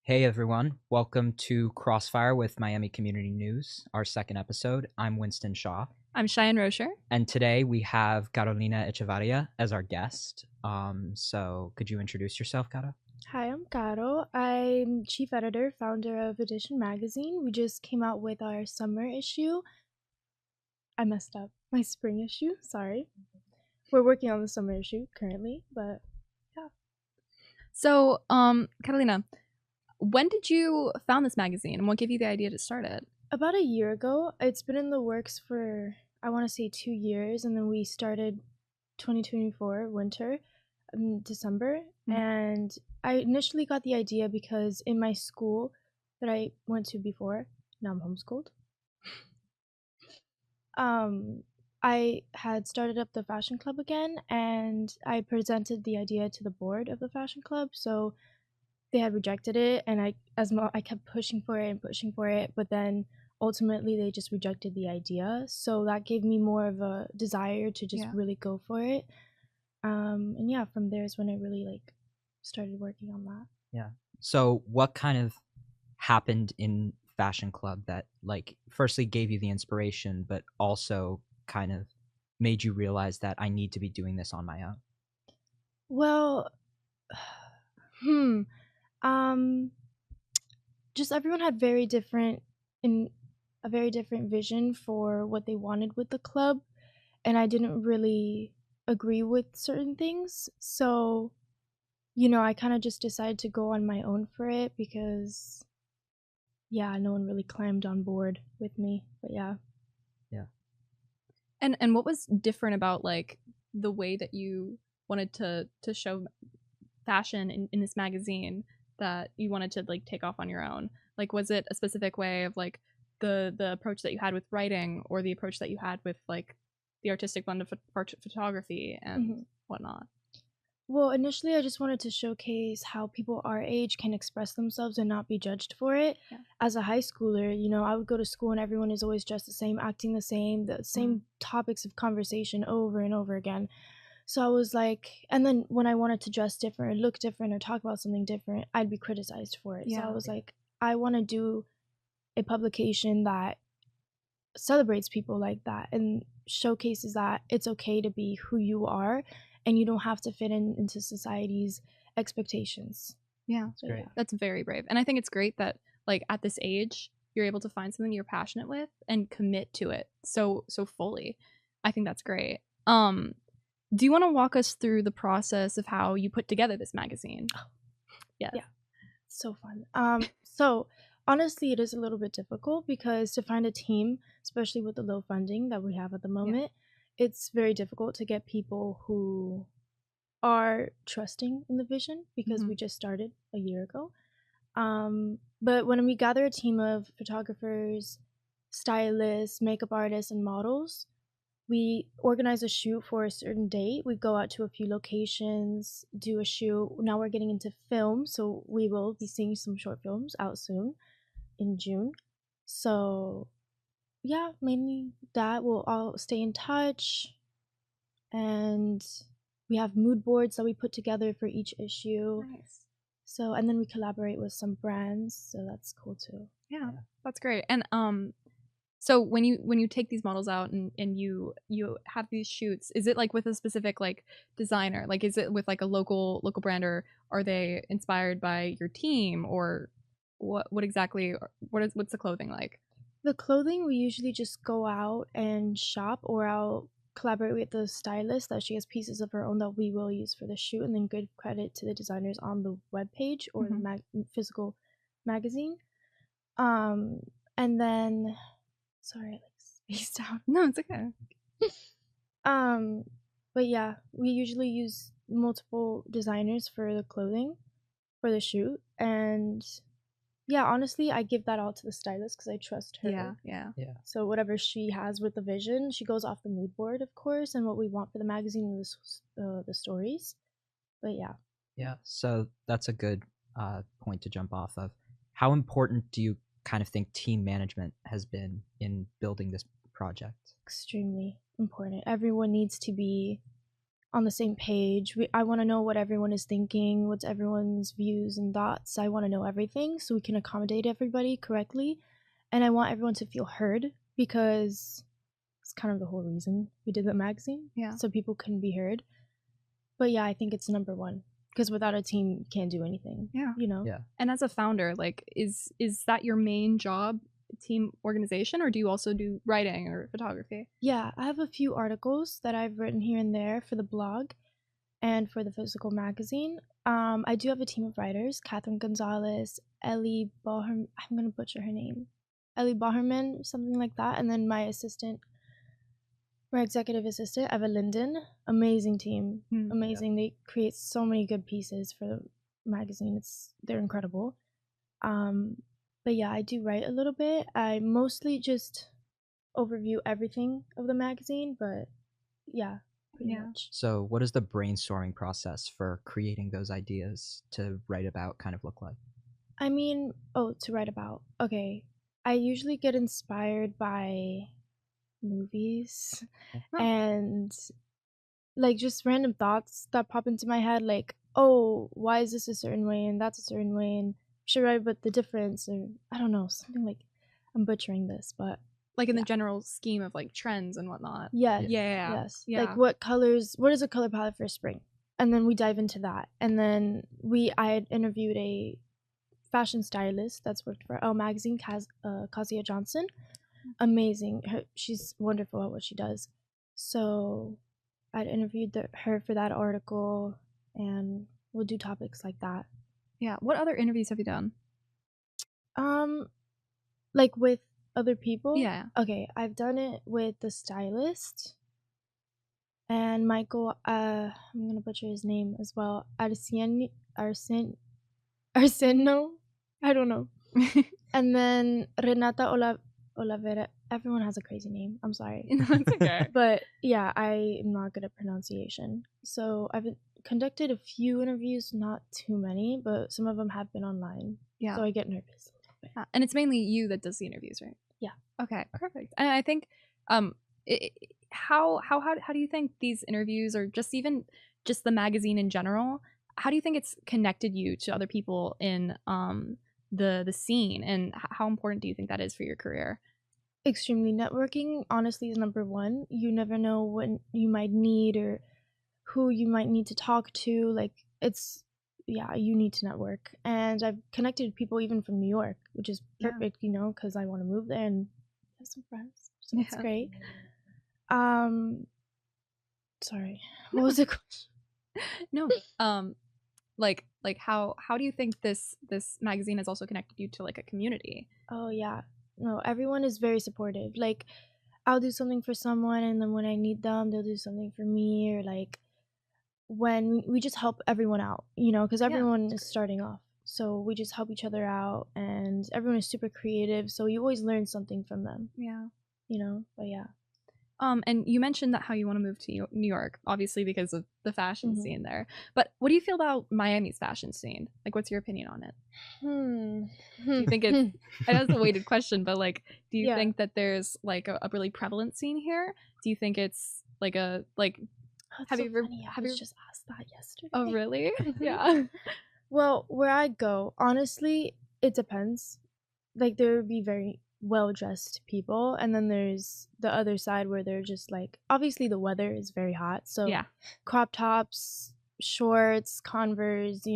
Hey everyone, welcome to Crossfire with Miami Community News, our second episode. I'm Winston Shaw, I'm Cheyenne Rosher. and today we have Carolina Echevarria as our guest. So could you introduce yourself, Cara? Hi, I'm Caro. I'm chief editor, founder of Edition Magazine. We just came out with our summer issue. I messed up. My spring issue, sorry. We're working on the summer issue currently, but yeah. So, Carolina, when did you found this magazine and what gave you the idea to start it? About a year ago, it's been in the works for, I want to say 2 years, and then we started 2024 winter in December. And I initially got the idea because in my school that I went to before, now I'm homeschooled, I had started up the fashion club again, and I presented the idea to the board of the fashion club. So they had rejected it, and I kept pushing for it, but then ultimately they just rejected the idea. So that gave me more of a desire to just really go for it. And yeah, from there is when I really started working on that. Yeah. So what kind of happened in Fashion Club that firstly gave you the inspiration, but also kind of made you realize that I need to be doing this on my own? Well, just everyone had a very different vision for what they wanted with the club, and I didn't really agree with certain things. So, I kind of just decided to go on my own for it because yeah, no one really climbed on board with me. But yeah. Yeah. And what was different about the way that you wanted to show fashion in this magazine that you wanted to take off on your own? Like, was it a specific way of the approach that you had with writing, or the approach that you had with the artistic blend of photography and whatnot? Well, initially, I just wanted to showcase how people our age can express themselves and not be judged for it. Yeah. As a high schooler, I would go to school and everyone is always dressed the same, acting the same topics of conversation over and over again. So I was like, and then when I wanted to dress different or look different or talk about something different, I'd be criticized for it. So I was like, I want to do a publication that celebrates people like that and showcases that it's okay to be who you are and you don't have to fit into society's expectations. Yeah, That's great. That's very brave. And I think it's great that at this age you're able to find something you're passionate with and commit to it so fully. I think that's great. Do you want to walk us through the process of how you put together this magazine? Yeah. So fun. So honestly, it is a little bit difficult because to find a team, especially with the low funding that we have at the moment, it's very difficult to get people who are trusting in the vision because we just started a year ago. But when we gather a team of photographers, stylists, makeup artists, and models, we organize a shoot for a certain date. We go out to a few locations, do a shoot. Now we're getting into film, so we will be seeing some short films out soon in June. So, yeah, mainly that. We'll all stay in touch, and we have mood boards that we put together for each issue. Nice. So, and then we collaborate with some brands, so that's cool too. Yeah, that's great. And so when you take these models out and you have these shoots, is it with a specific designer? Is it with a local brand, or are they inspired by your team, or what exactly, what's the clothing like? The clothing, we usually just go out and shop, or I'll collaborate with the stylist that she has pieces of her own that we will use for the shoot, and then good credit to the designers on the webpage or the physical magazine. And then, sorry, I spaced out. No, it's okay. But yeah, we usually use multiple designers for the clothing for the shoot, and yeah, honestly, I give that all to the stylist because I trust her. Yeah. So whatever she has with the vision, she goes off the mood board, of course, and what we want for the magazine and the stories. But yeah. Yeah. So that's a good point to jump off of. How important do you kind of think team management has been in building this project? Extremely important. Everyone needs to be on the same page. I want to know what everyone is thinking, what's everyone's views and thoughts. I want to know everything so we can accommodate everybody correctly. And I want everyone to feel heard, because it's kind of the whole reason we did the magazine. Yeah. So people can be heard. But yeah, I think it's number one, because without a team, you can't do anything. Yeah. You know? Yeah. And as a founder, like, is that your main job, team organization, or do you also do writing or photography? Yeah, I have a few articles that I've written here and there for the blog and for the physical magazine. I do have a team of writers: Catherine Gonzalez, Ellie Boherman, I'm going to butcher her name, Ellie Boherman, something like that. And then my executive assistant, Eva Linden. Amazing team. Amazing. They create so many good pieces for the magazine. They're incredible. But yeah, I do write a little bit. I mostly just overview everything of the magazine, but yeah, pretty much. So what does the brainstorming process for creating those ideas to write about kind of look like? I mean, to write about. Okay. I usually get inspired by movies and like just random thoughts that pop into my head, like, oh, why is this a certain way and that's a certain way, and should write about the difference, or I don't know, something like, I'm butchering this, but like in the general scheme of like trends and whatnot. Yes. Like what is a color palette for spring, and then we dive into that. And then I had interviewed a fashion stylist that's worked for Elle magazine, Kasia Johnson. Amazing. She's wonderful at what she does. So I'd interviewed her for that article, and we'll do topics like that. Yeah. What other interviews have you done? Like with other people? Yeah. Okay, I've done it with the stylist and Michael, I'm gonna butcher his name as well. Arseno? I don't know. And then Renata Olavera. Everyone has a crazy name. I'm sorry. That's okay. But yeah, I am not good at pronunciation. So I've conducted a few interviews, not too many, but some of them have been online. Yeah. So I get nervous a little bit. And it's mainly you that does the interviews, right? Yeah. Okay, perfect. And I think, how do you think these interviews, or just even just the magazine in general, how do you think it's connected you to other people in the scene, and how important do you think that is for your career? Extremely. Networking honestly is number one. You never know when you might need or who you might need to talk to. Like, you need to network. And I've connected with people even from New York, which is perfect, because I want to move there and have some friends. So that's great. Sorry, what was the question? No. Like how do you think this magazine has also connected you to like a community? Oh yeah, no, everyone is very supportive. Like, I'll do something for someone, and then when I need them, they'll do something for me, or like when we just help everyone out, because everyone is starting off. So we just help each other out, and everyone is super creative, so you always learn something from them. Yeah. But yeah. And you mentioned that how you want to move to New York, obviously because of the fashion scene there. But what do you feel about Miami's fashion scene? Like, what's your opinion on it? Do you think it's, I know it's a weighted question, but like, do you think that there's like a really prevalent scene here? Do you think it's like have you just asked that yesterday? Oh, really? Yeah. Well, where I go, honestly, it depends. Like, there would be very well-dressed people, and then there's the other side where they're just like, obviously the weather is very hot, so crop tops, shorts, Converse,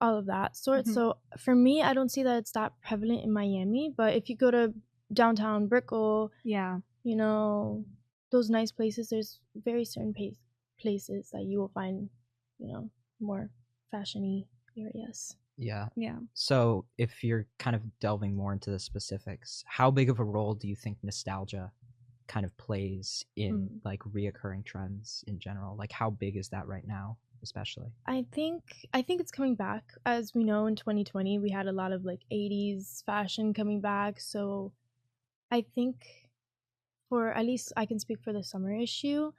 all of that sort. So for me, I don't see that it's that prevalent in Miami, but if you go to downtown Brickell, those nice places, there's very certain places that you will find, more fashion-y areas. Yeah. So if you're kind of delving more into the specifics, how big of a role do you think nostalgia kind of plays in like reoccurring trends in general? Like, how big is that right now, especially? I think it's coming back. As we know, in 2020, we had a lot of like 80s fashion coming back. So I think, for at least I can speak for the summer issue,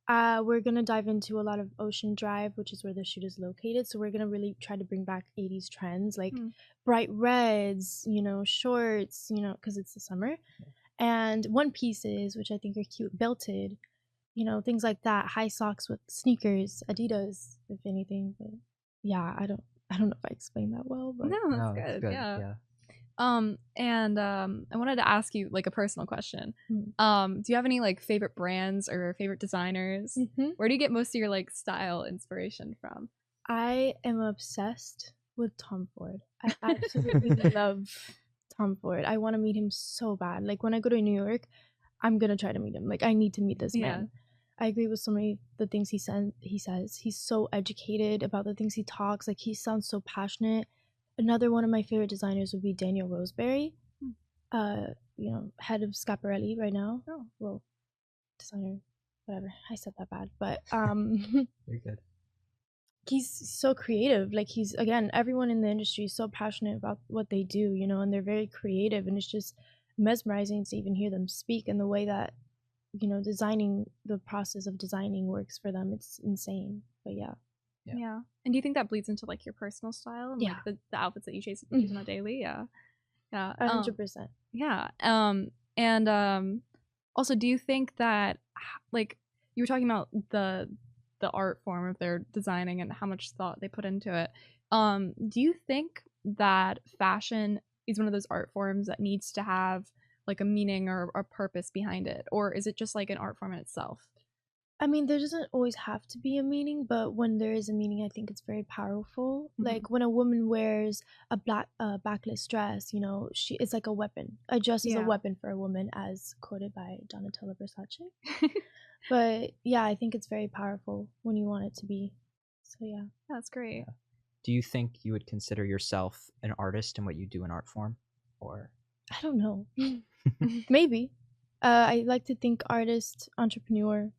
we're going to dive into a lot of Ocean Drive, which is where the shoot is located. So we're going to really try to bring back 80s trends, like bright reds, shorts, because it's the summer. And one pieces, which I think are cute, belted. things like that. High socks with sneakers, Adidas, if anything. But yeah, I don't know if I explained that well, but No, that's No, it's good. good. Yeah. Yeah. I wanted to ask you like a personal question. Mm. Do you have any like favorite brands or favorite designers? Where do you get most of your like style inspiration from? I am obsessed with Tom Ford. I absolutely love Tom Ford. I want to meet him so bad. Like when I go to New York, I'm gonna try to meet him. Like I need to meet this Yeah. man. I agree with so many of the things he says. He's so educated about the things he talks. Like he sounds so passionate. Another one of my favorite designers would be Daniel Roseberry. Head of Schiaparelli right now. Oh. Well, designer, whatever. I said that bad, but Very good. he's so creative. Like he's, again, everyone in the industry is so passionate about what they do, and they're very creative, and it's just mesmerizing to even hear them speak, and the way that the process of designing works for them. It's insane. But yeah. Yeah. And do you think that bleeds into like your personal style and Yeah. like the outfits that you choose on a daily? Yeah. Yeah. 100%. Yeah. Also, do you think that like you were talking about the art form of their designing and how much thought they put into it? Do you think that fashion is one of those art forms that needs to have like a meaning or a purpose behind it, or is it just like an art form in itself? I mean, there doesn't always have to be a meaning, but when there is a meaning, I think it's very powerful. Like when a woman wears a backless dress, it's like a weapon. A dress is a Yeah. weapon for a woman, as quoted by Donatella Versace. But yeah, I think it's very powerful when you want it to be. So yeah. That's great. Yeah. Do you think you would consider yourself an artist in what you do in art form, or? I don't know. Maybe. I like to think artist, entrepreneur,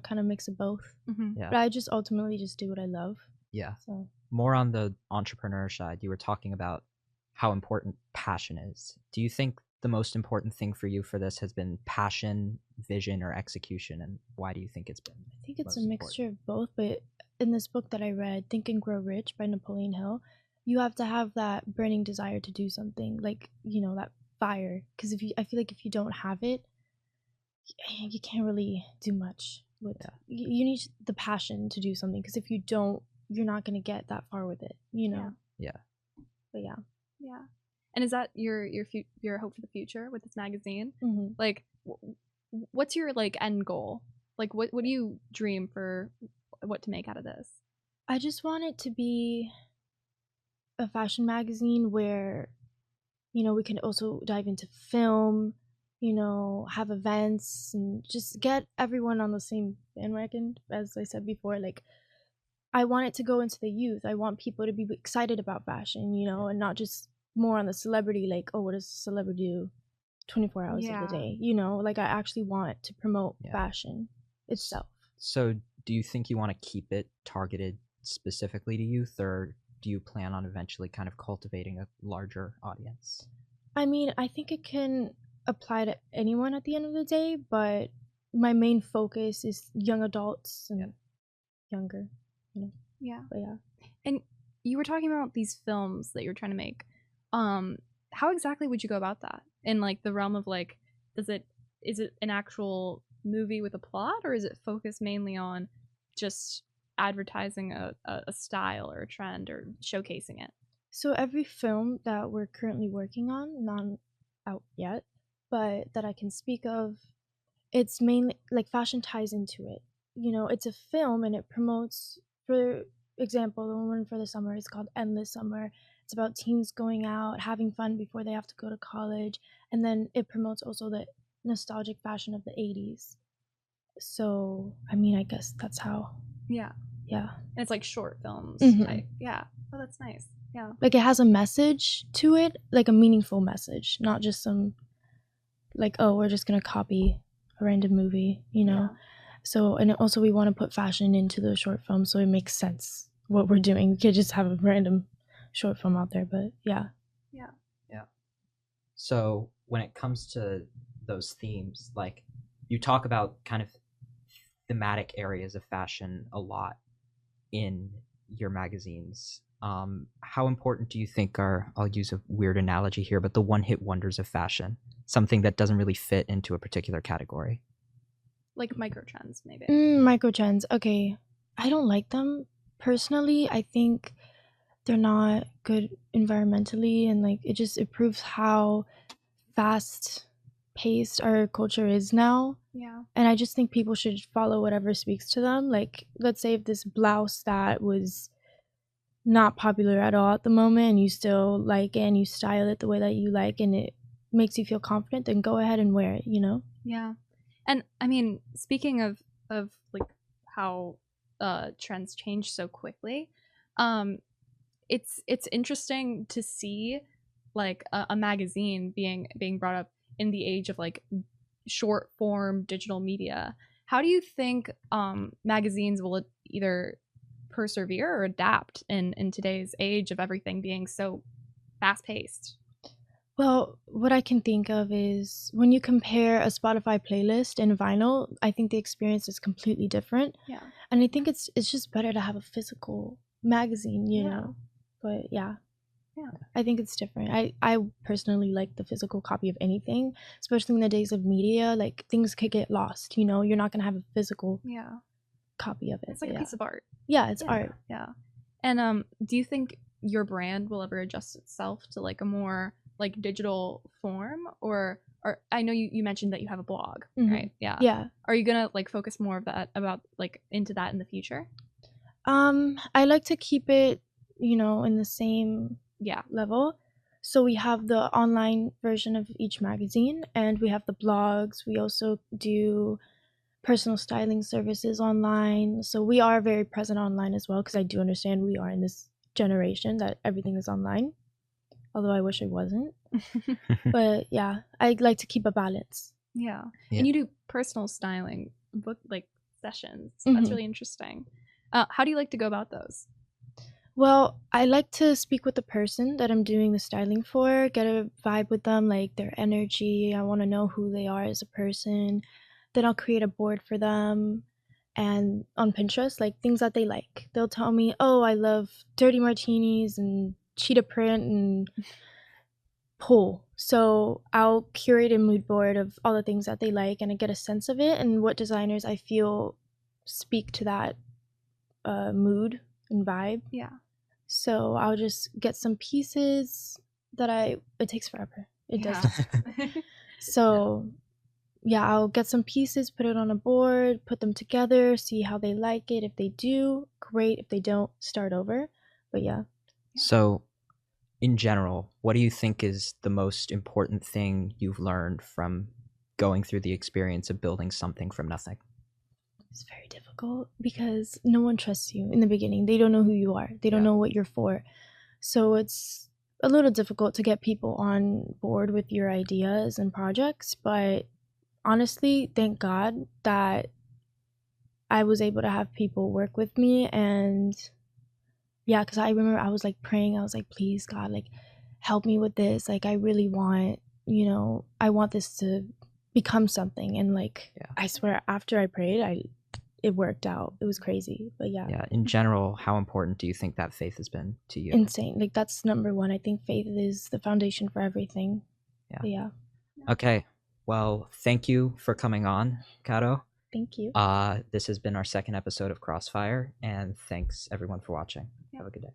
kind of mix of both. Yeah. But I just ultimately just do what I love. Yeah. So More on the entrepreneur side, you were talking about how important passion is. Do you think the most important thing for you for this has been passion, vision, or execution, and why do you think it's been? I think it's a most mixture important? of both, but in this book that I read, Think and Grow Rich by Napoleon Hill, you have to have that burning desire to do something, like, that fire. Because I feel like if you don't have it, you can't really do much with it. You need the passion to do something, because if you don't, you're not going to get that far with it, Yeah. But yeah. Yeah. And is that your hope for the future with this magazine? Mm-hmm. Like, what's your like end goal? Like, what do you dream for? What to make out of this? I just want it to be a fashion magazine where, we can also dive into film, have events, and just get everyone on the same bandwagon. As I said before, like, I want it to go into the youth. I want people to be excited about fashion, and not just more on the celebrity, like, oh, what does a celebrity do 24 hours of the day? Like, I actually want to promote fashion itself. So do you think you want to keep it targeted specifically to youth, or do you plan on eventually kind of cultivating a larger audience? I mean, I think it can apply to anyone at the end of the day, but my main focus is young adults and younger, Yeah. But yeah. And you were talking about these films that you're trying to make. How exactly would you go about that? In like the realm of like, is it an actual movie with a plot, or is it focused mainly on just advertising a style or a trend or showcasing it? So every film that we're currently working on, not out yet, but that I can speak of, it's mainly like fashion ties into it. It's a film and it promotes, for example, the one for the summer is called Endless Summer. It's about teens going out, having fun before they have to go to college. And then it promotes also the nostalgic fashion of the 80s. So, I mean, I guess that's how. Yeah. Yeah. And it's like short films. Mhm. Yeah. Oh, that's nice. Yeah. Like it has a message to it, like a meaningful message, not just some like, oh, we're just going to copy a random movie, Yeah. So, and also we want to put fashion into the short film so it makes sense what we're doing. We could just have a random short film out there, but yeah. Yeah. Yeah. So when it comes to those themes, like you talk about kind of thematic areas of fashion a lot in your magazines. How important do you think are, I'll use a weird analogy here, but the one-hit wonders of fashion, something that doesn't really fit into a particular category? Like microtrends, maybe. Microtrends. Okay. I don't like them personally. I think they're not good environmentally, and like it proves how fast paced our culture is now. Yeah. And I just think people should follow whatever speaks to them. Like, let's say if this blouse that was not popular at all at the moment and you still like it and you style it the way that you like and it makes you feel confident, then go ahead and wear it, you know? Yeah. And I mean, speaking of like how trends change so quickly, it's interesting to see like a magazine being brought up in the age of like short form digital media. How do you think magazines will either persevere or adapt in today's age of everything being so fast paced? Well, what I can think of is when you compare a Spotify playlist and vinyl, I think the experience is completely different. Yeah. And I think it's just better to have a physical magazine, you Yeah. know? But yeah. Yeah. I think it's different. I personally like the physical copy of anything, especially in the days of media. Like, things could get lost, you know? You're not going to have a physical Yeah. copy of it. It's like a yeah. piece of art. Yeah, it's Yeah. art. Yeah. And do you think your brand will ever adjust itself to like a more like digital form, or I know you mentioned that you have a blog, Mhm. right? Yeah. Yeah. Are you gonna like focus more of that about like into that in the future? I like to keep it, you know, in the same Yeah. level. So we have the online version of each magazine and we have the blogs. We also do personal styling services online. So we are very present online as well, because I do understand we are in this generation that everything is online. Although I wish it wasn't. But yeah, I like to keep a balance. Yeah. Yeah. And you do personal styling book like sessions. That's Mhm. really interesting. How do you like to go about those? Well, I like to speak with the person that I'm doing the styling for, get a vibe with them, like their energy. I want to know who they are as a person. Then I'll create a board for them and on Pinterest, like things that they like. They'll tell me, oh, I love dirty martinis and cheetah print and pool. So I'll curate a mood board of all the things that they like and I get a sense of it and what designers I feel speak to that mood and vibe. Yeah. So I'll just get some pieces it takes forever. It does. So yeah, I'll get some pieces, put it on a board, put them together, see how they like it. If they do, great. If they don't, start over. But yeah. So, in general, what do you think is the most important thing you've learned from going through the experience of building something from nothing? It's very difficult because no one trusts you in the beginning. They don't know who you are. They don't know what you're for. So it's a little difficult to get people on board with your ideas and projects, but honestly, thank God that I was able to have people work with me. And yeah, because I remember I was like praying. I was like, please, God, like, help me with this. Like, I really want, I want this to become something. And like, I swear, after I prayed, it worked out. It was crazy. But yeah. Yeah. In general, how important do you think that faith has been to you? Insane. Like, that's number one. I think faith is the foundation for everything. Yeah. But yeah. Okay. Well, thank you for coming on, Kato. Thank you. This has been our second episode of Crossfire, and thanks everyone for watching. Have a good day.